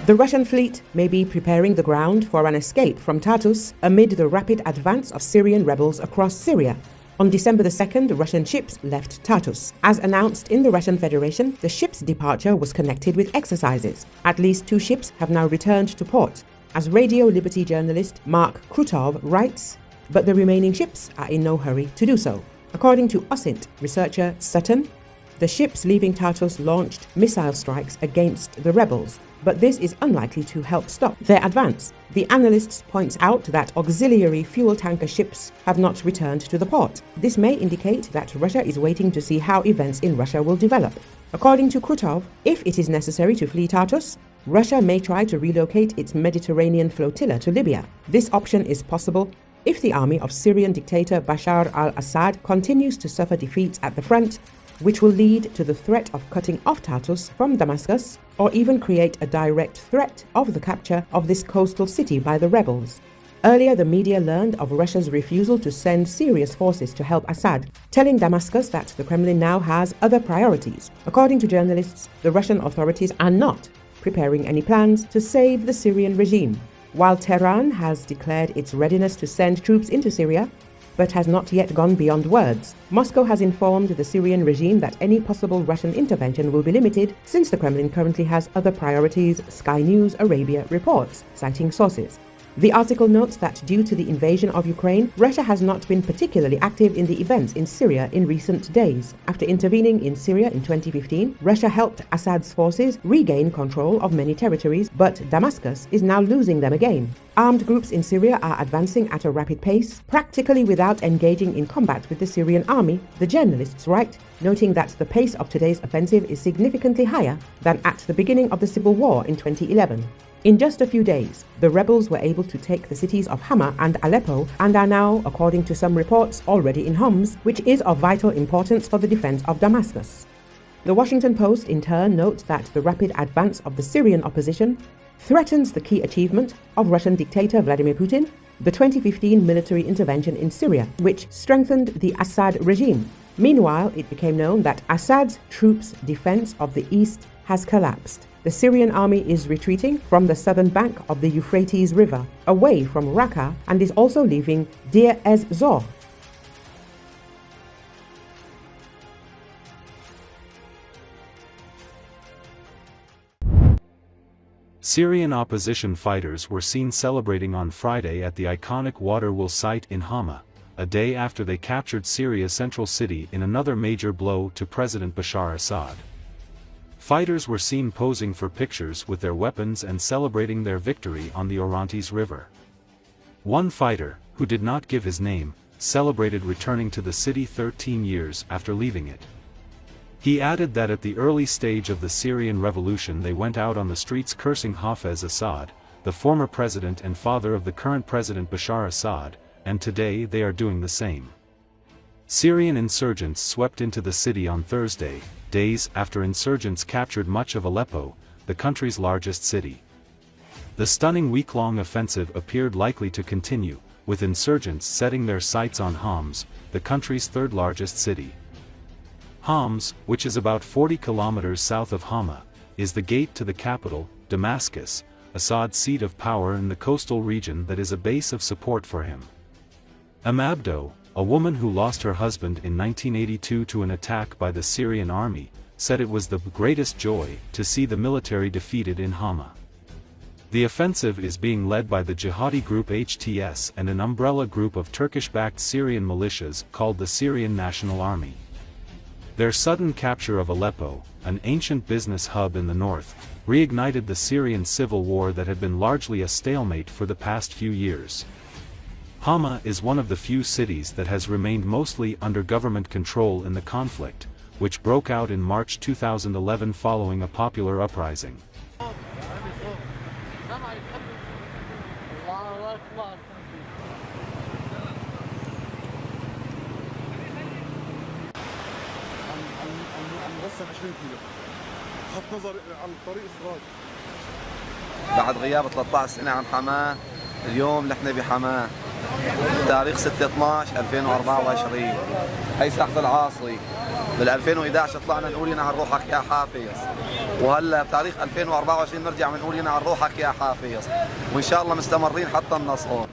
The Russian fleet may be preparing the ground for an escape from Tartus amid the rapid advance of Syrian rebels across Syria. On December the 2nd, Russian ships left Tartus. As announced in the Russian Federation, the ship's departure was connected with exercises. At least 2 ships have now returned to port. As Radio Liberty journalist Mark Krutov writes, but the remaining ships are in no hurry to do so. According to OSINT researcher Sutton, the ships leaving Tartus launched missile strikes against the rebels, but this is unlikely to help stop their advance. The analyst points out that auxiliary fuel tanker ships have not returned to the port. This may indicate that Russia is waiting to see how events in Russia will develop. According to Krutov, if it is necessary to flee Tartus, Russia may try to relocate its Mediterranean flotilla to Libya. This option is possible if the army of Syrian dictator Bashar al-Assad continues to suffer defeats at the front, which will lead to the threat of cutting off Tartus from Damascus, or even create a direct threat of the capture of this coastal city by the rebels. Earlier, the media learned of Russia's refusal to send serious forces to help Assad, telling Damascus that the Kremlin now has other priorities. According to journalists, the Russian authorities are not preparing any plans to save the Syrian regime. While Tehran has declared its readiness to send troops into Syria, but has not yet gone beyond words, Moscow has informed the Syrian regime that any possible Russian intervention will be limited since the Kremlin currently has other priorities, Sky News Arabia reports, citing sources. The article notes that due to the invasion of Ukraine, Russia has not been particularly active in the events in Syria in recent days. After intervening in Syria in 2015, Russia helped Assad's forces regain control of many territories, but Damascus is now losing them again. Armed groups in Syria are advancing at a rapid pace, practically without engaging in combat with the Syrian army, the journalists write, noting that the pace of today's offensive is significantly higher than at the beginning of the civil war in 2011. In just a few days, the rebels were able to take the cities of Hama and Aleppo and are now, according to some reports, already in Homs, which is of vital importance for the defense of Damascus. The Washington Post in turn notes that the rapid advance of the Syrian opposition threatens the key achievement of Russian dictator Vladimir Putin, the 2015 military intervention in Syria, which strengthened the Assad regime. Meanwhile, it became known that Assad's troops' defense of the east has collapsed. The Syrian army is retreating from the southern bank of the Euphrates River, away from Raqqa, and is also leaving Deir ez-Zor. Syrian opposition fighters were seen celebrating on Friday at the iconic waterwheel site in Hama, a day after they captured Syria's central city in another major blow to President Bashar al-Assad. Fighters were seen posing for pictures with their weapons and celebrating their victory on the Orontes River. One fighter, who did not give his name, celebrated returning to the city 13 years after leaving it. He added that at the early stage of the Syrian revolution they went out on the streets cursing Hafez Assad, the former president and father of the current president Bashar Assad, and today they are doing the same. Syrian insurgents swept into the city on Thursday, days after insurgents captured much of Aleppo, the country's largest city. The stunning week-long offensive appeared likely to continue, with insurgents setting their sights on Homs, the country's third-largest city. Homs, which is about 40 kilometers south of Hama, is the gate to the capital, Damascus, Assad's seat of power in the coastal region that is a base of support for him. Amabdo, a woman who lost her husband in 1982 to an attack by the Syrian army, said it was the greatest joy to see the military defeated in Hama. The offensive is being led by the jihadi group HTS and an umbrella group of Turkish-backed Syrian militias called the Syrian National Army. Their sudden capture of Aleppo, an ancient business hub in the north, reignited the Syrian civil war that had been largely a stalemate for the past few years. Hama is one of the few cities that has remained mostly under government control in the conflict, which broke out in March 2011 following a popular uprising. بعد غياب 13 سنة عن حماة، اليوم نحن بحماة. تاريخ 6/12/2024 هي ساحة العاصي. بال 2011 طلعنا نقول ينعل روحك يا حافظ، وهلا بتاريخ 2024 نرجع بنقول ينعل روحك يا حافظ، وان شاء الله مستمرين حتى النصر.